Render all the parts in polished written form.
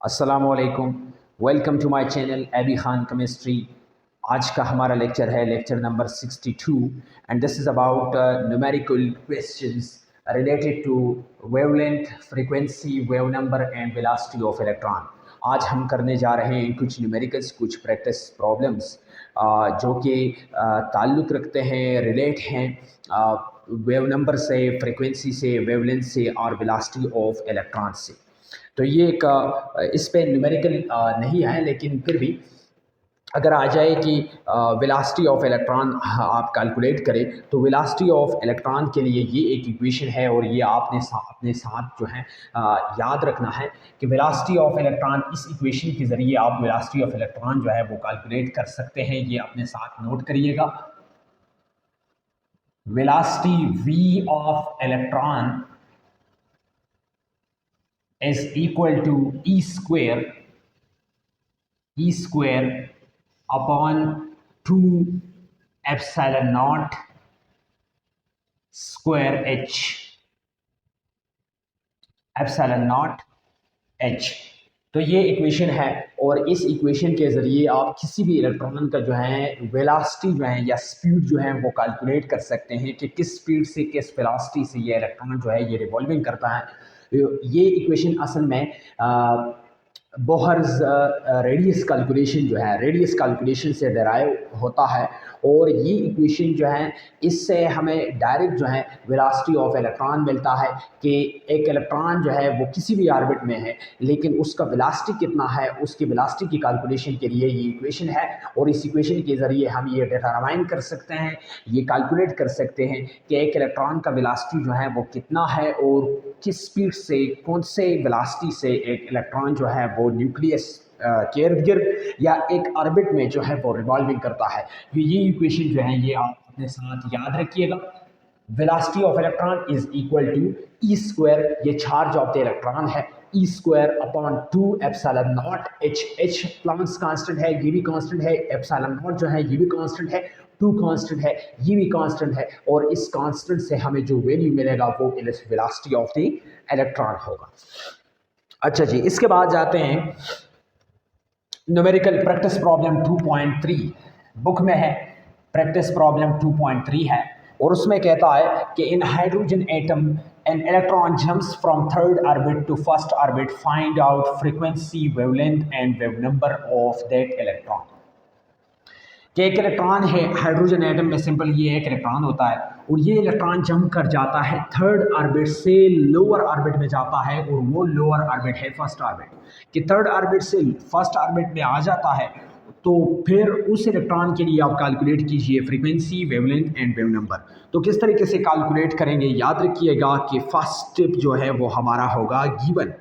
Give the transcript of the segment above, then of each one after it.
अस्सलामुअलैकुम, welcome to my channel AB Khan chemistry. आज का हमारा लेक्चर है lecture number 62 and this is about numerical questions related to wavelength, frequency, wave number and velocity of electron. आज हम करने जा रहे हैं कुछ न्यूमेरिकल्स, कुछ प्रैक्टिस प्रॉब्लम्स जो कि ताल्लुक़ रखते हैं, रिलेट हैं वेव नंबर से, फ्रीक्वेंसी से, वेवलेंथ से और वेलोसिटी ऑफ इलेक्ट्रॉन से। तो ये एक इस पे न्यूमेरिकल नहीं है, लेकिन फिर भी अगर आ जाए कि वेलोसिटी ऑफ इलेक्ट्रॉन आप कैलकुलेट करें तो वेलोसिटी ऑफ इलेक्ट्रॉन के लिए ये एक इक्वेशन है और ये आपने अपने साथ जो है याद रखना है कि वेलोसिटी ऑफ इलेक्ट्रॉन, इस इक्वेशन के ज़रिए आप वेलोसिटी ऑफ इलेक्ट्रॉन जो है वो कैलकुलेट कर सकते हैं। ये अपने साथ नोट करिएगा। Velocity v of electron is equal to e square upon 2 epsilon naught square h, epsilon naught h। तो ये इक्वेशन है और इस इक्वेशन के ज़रिए आप किसी भी इलेक्ट्रॉन का जो है वेलोसिटी जो है या स्पीड जो है वो कैलकुलेट कर सकते हैं कि किस स्पीड से, किस वेलोसिटी से ये इलेक्ट्रॉन जो है ये रिवॉल्विंग करता है। ये इक्वेशन असल में बोहर्स रेडियस कैलकुलेशन जो है, रेडियस कैलकुलेशन से डेराइव होता है और ये इक्वेशन जो है इससे हमें डायरेक्ट जो है वेलोसिटी ऑफ इलेक्ट्रॉन मिलता है कि एक इलेक्ट्रॉन जो है वो किसी भी ऑर्बिट में है, लेकिन उसका वेलोसिटी कितना है, उसकी वेलोसिटी की कैलकुलेशन के लिए ये इक्वेशन है और इस इक्वेशन के ज़रिए हम ये डिटरमाइन कर सकते हैं, ये कैलकुलेट कर सकते हैं कि एक इलेक्ट्रॉन का वेलोसिटी जो है वो कितना है और किस स्पीड से, कौन से वेलोसिटी से एक इलेक्ट्रॉन जो है वो न्यूक्लियस के इर्द गिर्द या एक ऑर्बिट में जो है वो रिवॉल्विंग करता है। ये इक्वेशन जो है ये आप अपने साथ याद रखिएगा। Velocity of electron is equal to e square, ये चार्ज ऑफ द इलेक्ट्रॉन है, e square upon 2 epsilon naught h. H Planck's constant है, ये भी कांस्टेंट है, एप्सिलॉन नॉट जो है ये भी कांस्टेंट है, 2 कांस्टेंट है, ये भी कांस्टेंट है और इस कांस्टेंट से हमें जो वैल्यू मिलेगा वो वेलोसिटी ऑफ द इलेक्ट्रॉन होगा। अच्छा जी, इसके बाद जाते हैं न्यूमेरिकल प्रैक्टिस प्रॉब्लम 2.3 बुक में है। प्रैक्टिस प्रॉब्लम 2.3 है और उसमें कहता है कि in hydrogen atom an electron jumps from third orbit to first orbit, find out frequency, wavelength and wave number of that electron. कि एक इलेक्ट्रॉन है हाइड्रोजन एटम में, सिंपल ये एक इलेक्ट्रॉन होता है और ये इलेक्ट्रॉन जंप कर जाता है थर्ड ऑर्बिट से लोअर ऑर्बिट में जाता है और वो लोअर ऑर्बिट है फर्स्ट ऑर्बिट। कि थर्ड ऑर्बिट से फर्स्ट ऑर्बिट में आ जाता है तो फिर उस इलेक्ट्रॉन के लिए आप कैलकुलेट कीजिए frequency, wavelength and wave number. तो किस तरीके से कैलकुलेट करेंगे, याद रखिएगा कि फर्स्ट स्टेप जो है वो हमारा होगा गिवन।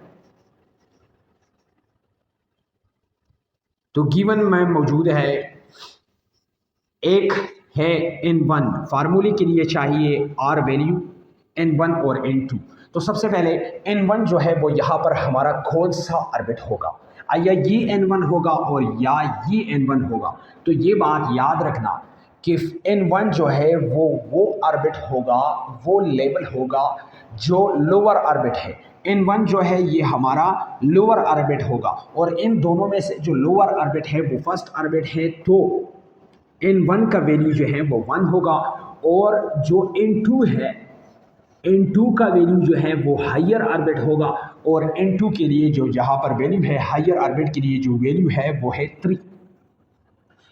तो गिवन में मौजूद है, एक है N1, फार्मूले के लिए चाहिए R वैल्यू N1 और N2। तो सबसे पहले N1 जो है वो यहाँ पर हमारा कौन सा ऑर्बिट होगा, या ये N1 होगा और या ये N1 होगा। तो ये बात याद रखना कि N1 जो है वो ऑर्बिट होगा, वो लेवल होगा जो लोअर ऑर्बिट है। N1 जो है ये हमारा लोअर ऑर्बिट होगा और इन दोनों में से जो लोअर ऑर्बिट है वो फर्स्ट ऑर्बिट है, तो N1 का वैल्यू जो है वो 1 होगा और जो N2 है, N2 का वैल्यू जो है वो हायर ऑर्बिट होगा और N2 के लिए जो जहाँ पर वैल्यू है हायर ऑर्बिट के लिए जो वैल्यू है वो है 3।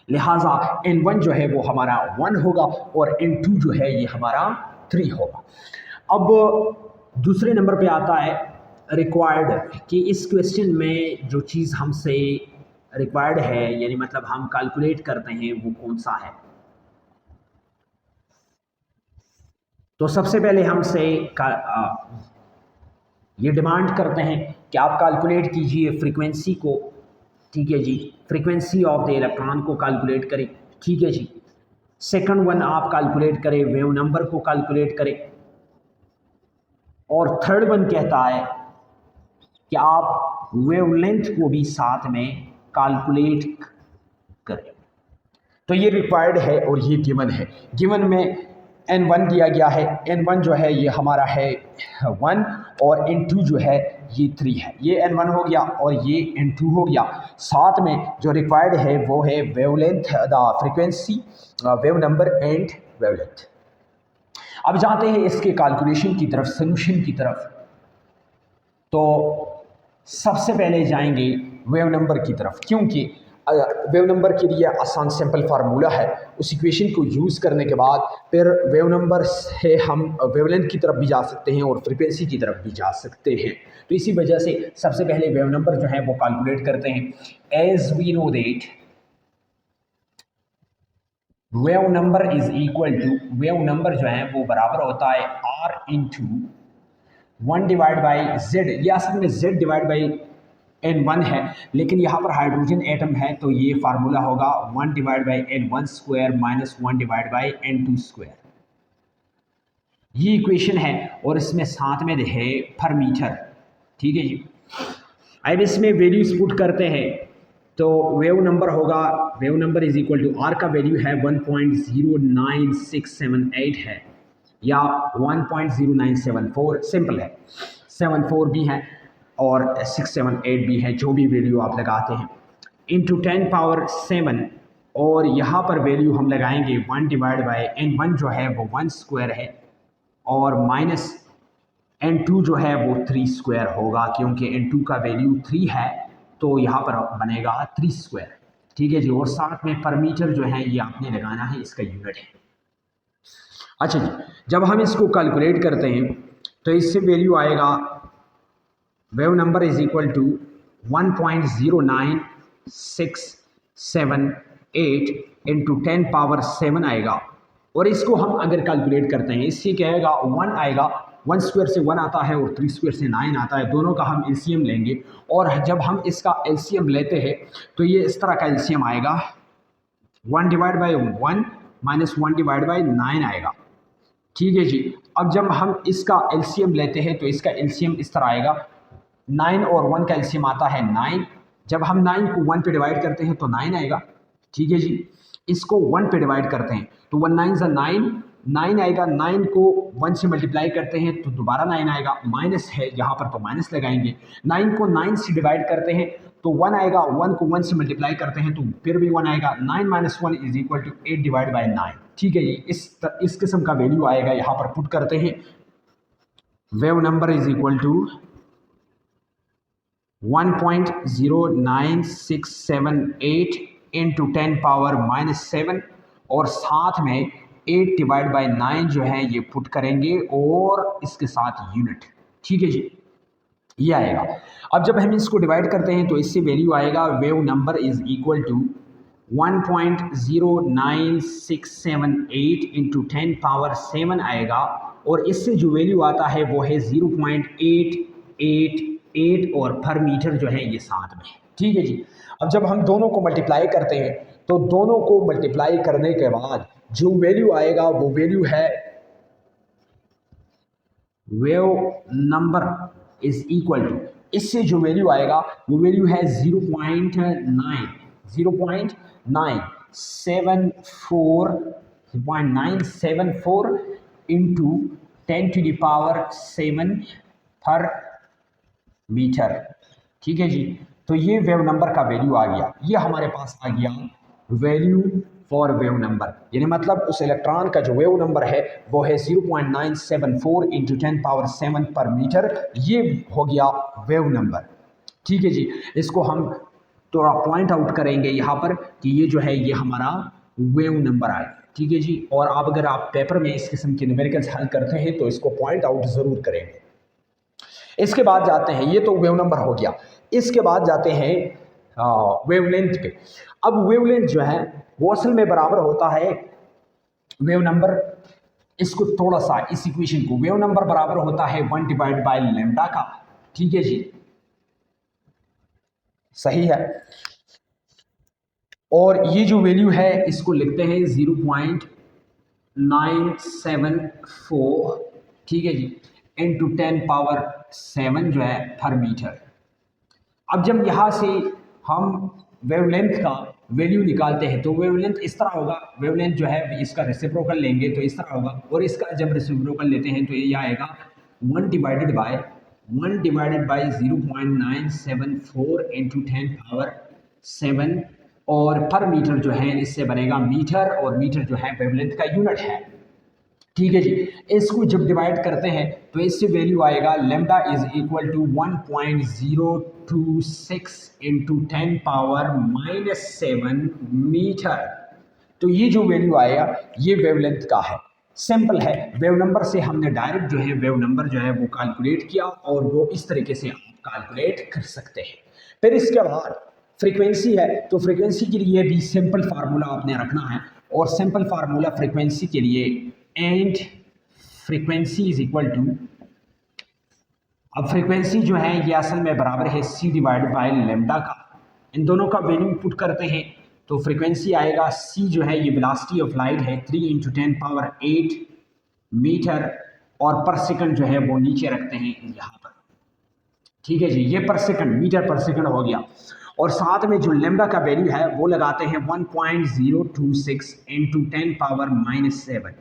लिहाजा N1 जो है वो हमारा 1 होगा और N2 जो है ये हमारा 3 होगा। अब दूसरे नंबर पे आता है रिक्वायर्ड, कि इस क्वेश्चन में जो चीज़ हमसे रिक्वायर्ड है, यानी मतलब हम कैलकुलेट करते हैं, वो कौन सा है। तो सबसे पहले हमसे ये डिमांड करते हैं कि आप कैलकुलेट कीजिए फ्रीक्वेंसी को, ठीक है जी, फ्रीक्वेंसी ऑफ द इलेक्ट्रॉन को कैलकुलेट करें, ठीक है जी। सेकंड वन आप कैलकुलेट करें वेव नंबर को कैलकुलेट करें और थर्ड वन कहता है कि आप वेवलेंथ को भी साथ में कैलकुलेट करें। तो ये रिक्वायर्ड है और ये गिवन है। गिवन में N1 दिया गया है, N1 जो है ये हमारा है 1 और N2 जो है ये 3 है। ये N1 हो गया और ये N2 हो गया। साथ में जो रिक्वायर्ड है वो है wavelength, the frequency, wave number and wavelength. अब जाते हैं इसके कैलकुलेशन की तरफ, सोल्यूशन की तरफ। तो सबसे पहले जाएंगे वेव नंबर की तरफ, क्योंकि वेव नंबर के लिए आसान सिंपल फार्मूला है। उस इक्वेशन को यूज़ करने के बाद फिर वेव नंबर से हम वेवलेंथ की तरफ भी जा सकते हैं और फ्रीक्वेंसी की तरफ भी जा सकते हैं। तो इसी वजह से सबसे पहले वेव नंबर जो है वो कैलकुलेट करते हैं। As we know that wave number is equal to, wave number जो है वो बराबर होता है R into 1 divide by Z. ये असल में जेड डिवाइड बाई N1 है, लेकिन यहाँ पर हाइड्रोजन एटम है तो ये फार्मूला होगा 1 divide by N1 square minus 1 divide by N2 square. ये इक्वेशन है और इसमें साथ में है पर मीटर। ठीक है जी। अब इसमें वैल्यूज पुट करते हैं तो वेव नंबर होगा, wave number is equal to R का वैल्यू है 1.09678 है या 1.0974, सिंपल है। 74 भी है और 678 भी है, जो भी वैल्यू आप लगाते हैं, इंटू 10 पावर 7 और यहाँ पर वैल्यू हम लगाएंगे 1 डिवाइड बाई N1 जो है वो 1 स्क्वायर है और माइनस N2 जो है वो 3 स्क्वायर होगा, क्योंकि N2 का वैल्यू 3 है तो यहाँ पर बनेगा 3 स्क्वायर। ठीक है जी। और साथ में पर मीटर जो है ये आपने लगाना है, इसका यूनिट है। अच्छा जी, जब हम इसको कैलकुलेट करते हैं तो इससे वैल्यू आएगा wave number is equal to 1.09678 into 10 power 7 आएगा। और इसको हम अगर कैलकुलेट करते हैं, इससे क्या आएगा, 1 आएगा, 1 स्क्वायर से 1 आता है और 3 स्क्वायर से 9 आता है, दोनों का हम एलसीएम लेंगे। और जब हम इसका एलसीएम लेते हैं तो ये इस तरह का एलसीएम आएगा, 1 divide by 1 minus 1 divide by 9 आएगा। ठीक है जी। अब जब हम इसका एलसीएम लेते हैं तो इसका एलसीएम इस तरह आएगा, 9 और 1 का एलसीएम आता है 9। जब हम 9 को 1 पे डिवाइड करते हैं तो 9 आएगा। ठीक है जी। इसको 1 पे डिवाइड करते हैं तो 1 9 ज़ा 9 आएगा। 9 को 1 से मल्टीप्लाई करते हैं तो दोबारा 9 आएगा, माइनस है यहाँ पर तो माइनस लगाएंगे। 9 को 9 से डिवाइड करते हैं तो 1 आएगा, 1 को 1 से मल्टीप्लाई करते हैं तो फिर भी 1 आएगा। 9 minus 1 is equal to 8 divide by 9। ठीक है जी। इस किस्म का वैल्यू आएगा, यहाँ पर पुट करते हैं। Wave number is equal to 1.09678 into 10 power minus 7 और साथ में 8 डिवाइड बाई 9 जो है ये पुट करेंगे और इसके साथ यूनिट। ठीक है जी, ये आएगा। अब जब हम इसको डिवाइड करते हैं तो इससे वैल्यू आएगा, wave number is equal to 1.09678 into 10 power 7 आएगा और इससे जो वैल्यू आता है वो है 0.888 और पर मीटर जो है ये साथ में। ठीक है जी। अब जब हम दोनों को मल्टीप्लाई करते हैं तो दोनों को मल्टीप्लाई करने के बाद जो वैल्यू आएगा वो वैल्यू है, wave number is equal to, इससे जो वैल्यू आएगा वो वैल्यू है 0.974 इंटू 10 टू द पावर 7 पर मीटर। ठीक है जी। तो ये वेव नंबर का वैल्यू आ गया, ये हमारे पास आ गया वैल्यू फॉर वेव नंबर, यानी मतलब उस इलेक्ट्रॉन का जो वेव नंबर है वो है 0.974 इंटू 10 पावर 7 पर मीटर। ये हो गया वेव नंबर। ठीक है जी। इसको हम थोड़ा पॉइंट आउट करेंगे यहाँ पर कि ये जो है ये हमारा वेव नंबर आए। ठीक है जी। और आप अगर आप पेपर में इस किस्म के न्यूमेरिकल्स हल करते हैं तो इसको पॉइंट आउट ज़रूर करेंगे। इसके बाद जाते हैं, ये तो वेव नंबर हो गया, इसके बाद जाते हैं वेवलेंथ पे। अब वेवलेंथ जो है वो असल में बराबर होता है वेव नंबर, इसको थोड़ा सा इस इक्वेशन को, वेव नंबर बराबर होता है 1 डिवाइड बाय लैम्डा का। ठीक है जी, सही है। और ये जो वैल्यू है इसको लिखते हैं 0.974, ठीक है जी, इंटू 10 पावर 7 जो है पर मीटर। अब जब यहाँ से हम वेवलेंथ का वैल्यू निकालते हैं तो वेवलेंथ इस तरह होगा, वेवलेंथ जो है इसका रेसिप्रोकल लेंगे तो इस तरह होगा, और इसका जब रेसिप्रोकल लेते हैं तो ये आएगा 1 divided by 1 divided by 0.974 into 10⁻7 और पर मीटर जो है इससे बनेगा मीटर, और मीटर जो है वेवलेंथ का यूनिट है। ठीक है जी। इसको जब डिवाइड करते हैं तो इससे वैल्यू आएगा lambda is equal to 1.026 into 10⁻⁻7 metre. तो ये जो वैल्यू आएगा ये वेवलेंथ का है। सिंपल है, वेव नंबर से हमने डायरेक्ट जो है वेव नंबर जो है वो कैलकुलेट किया, और वो इस तरीके से आप कैलकुलेट कर सकते हैं। फिर इसके बाद फ्रीक्वेंसी है, तो फ्रीक्वेंसी के लिए भी सिंपल फार्मूला आपने रखना है, और सिंपल फार्मूला फ्रीक्वेंसी के लिए and frequency is equal to, अब फ्रीक्वेंसी जो है ये असल में बराबर है c डिवाइड बाय लैम्डा का। इन दोनों का वैल्यू पुट करते हैं तो फ्रीक्वेंसी आएगा c जो है ये वेलोसिटी ऑफ लाइट है 3 इंटू 10⁸ मीटर, और पर सेकंड जो है वो नीचे रखते हैं यहाँ पर। ठीक है जी, ये पर सेकंड, मीटर पर सेकंड हो गया, और साथ में जो लैम्डा का वैल्यू है वो लगाते हैं 1.026 इंटू 10⁻⁻7।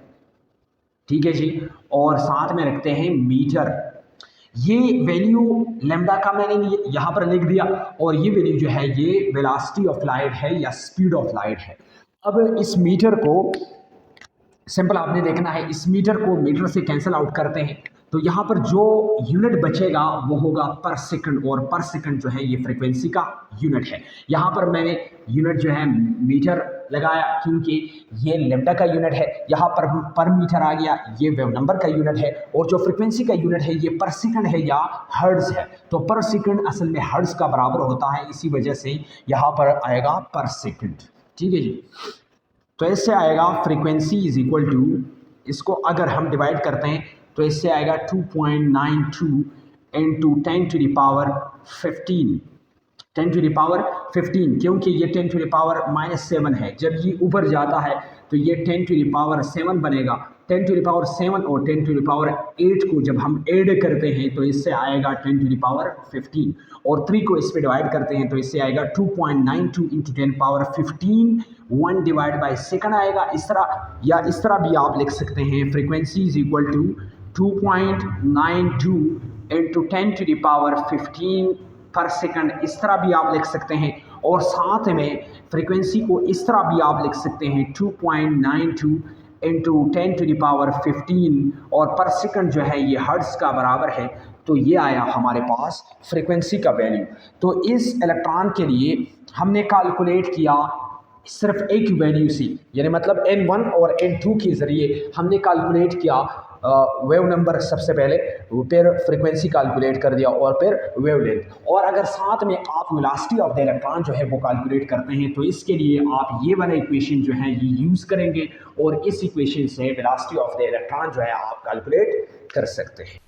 ठीक है जी, और साथ में रखते हैं मीटर। ये वैल्यू लैम्डा का मैंने यहाँ पर लिख दिया, और ये वैल्यू जो है ये वेलोसिटी ऑफ लाइट है या स्पीड ऑफ लाइट है। अब इस मीटर को सिंपल आपने देखना है, इस मीटर को मीटर से कैंसिल आउट करते हैं तो यहाँ पर जो यूनिट बचेगा वो होगा पर सेकंड, और पर सेकंड जो है ये फ्रीक्वेंसी का यूनिट है। यहाँ पर मैंने यूनिट जो है मीटर लगाया क्योंकि ये लैम्डा का यूनिट है, यहाँ पर मीटर आ गया, ये वेव नंबर का यूनिट है, और जो फ्रीक्वेंसी का यूनिट है ये पर सेकंड है या हर्ट्ज है। तो पर सेकंड असल में हर्ट्ज का बराबर होता है, इसी वजह से यहाँ पर आएगा पर सेकंड। ठीक है जी, तो इससे आएगा फ्रीक्वेंसी इज इक्वल टू, इसको अगर हम डिवाइड करते हैं तो इससे आएगा 2.92 इंटू 10⁻15, 10⁻15, क्योंकि ये 10⁻⁻7 है। जब ये ऊपर जाता है तो ये 10⁻7 बनेगा। 10⁻7 और 10⁻8 को जब हम ऐड करते हैं तो इससे आएगा 10⁻15, और 3 को इस पर डिवाइड करते हैं तो इससे आएगा 2.92 इंटू 10⁻15, 1 डिवाइड बाई सेकंड आएगा। इस तरह या इस तरह भी आप लिख सकते हैं, frequency is equal to 2.92 into 10⁻15 per second, इस तरह भी आप लिख सकते हैं। और साथ में फ्रीक्वेंसी को इस तरह भी आप लिख सकते हैं 2.92 इंटू 10⁻15, और पर सेकंड जो है ये हर्ट्ज का बराबर है। तो ये आया हमारे पास फ्रीक्वेंसी का वैल्यू। तो इस इलेक्ट्रॉन के लिए हमने कैलकुलेट किया सिर्फ एक वैल्यू से, यानी मतलब N1 और N2 के ज़रिए हमने कैलकुलेट किया वेव नंबर सबसे पहले, फिर फ्रीक्वेंसी कैलकुलेट कर दिया, और फिर वेवलेंथ। और अगर साथ में आप वेलोसिटी ऑफ द इलेक्ट्रॉन जो है वो कैलकुलेट करते हैं तो इसके लिए आप ये वाला इक्वेशन जो है ये यूज़ करेंगे, और इस इक्वेशन से वेलोसिटी ऑफ द इलेक्ट्रॉन जो है आप कैलकुलेट कर सकते हैं।